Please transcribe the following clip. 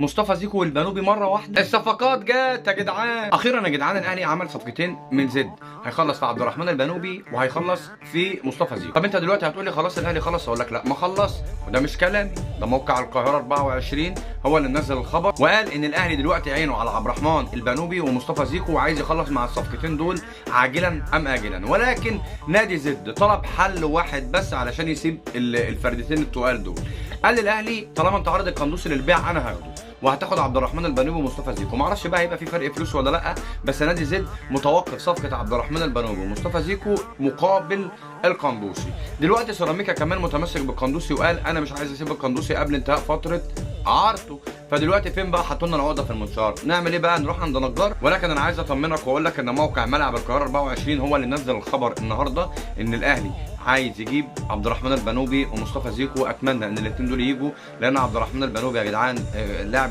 مصطفى زيكو والبنوبي مره واحده. الصفقات جت يا جدعان، اخيرا يا جدعان. الاهلي عمل صفقتين من زد، هيخلص في عبد الرحمن البنوبي وهيخلص في مصطفى زيكو. طب انت دلوقتي هتقول لي خلاص الاهلي خلص، اقول لك لا ما خلص، وده مش كلامي، ده موقع القاهره 24 هو اللي نزل الخبر وقال ان الاهلي دلوقتي عينه على عبد الرحمن البنوبي ومصطفى زيكو وعايز يخلص مع الصفقتين دول عاجلا ام اجلا. ولكن نادي زد طلب حل واحد بس علشان يسيب الفردتين التقال دول. قال للاهلي طالما انت عارض القندوسي للبيع انا هاخده، وهتاخد عبد الرحمن البنوبي ومصطفى زيكو. ما اعرفش بقى هيبقى في فرق فلوس ولا لا، بس نادي زد متوقف صفقه عبد الرحمن البنوبي ومصطفى زيكو مقابل القندوسي. دلوقتي سيراميكا كمان متمسك بالقندوسي وقال انا مش عايز اسيب القندوسي قبل انتهاء فتره عارضه. فدلوقتي فين بقى؟ حطوا لنا العقده في المنشار. نعمل ايه بقى؟ نروح عند نجار؟ ولكن انا عايز اطمنك واقول لك ان موقع ملعب القاهره 24 هو اللي نزل الخبر النهارده ان الاهلي عايز يجيب عبد الرحمن البنوبي ومصطفى زيكو. اتمنى ان الاثنين دول يجوا، لان عبد الرحمن البنوبي يا جدعان لاعب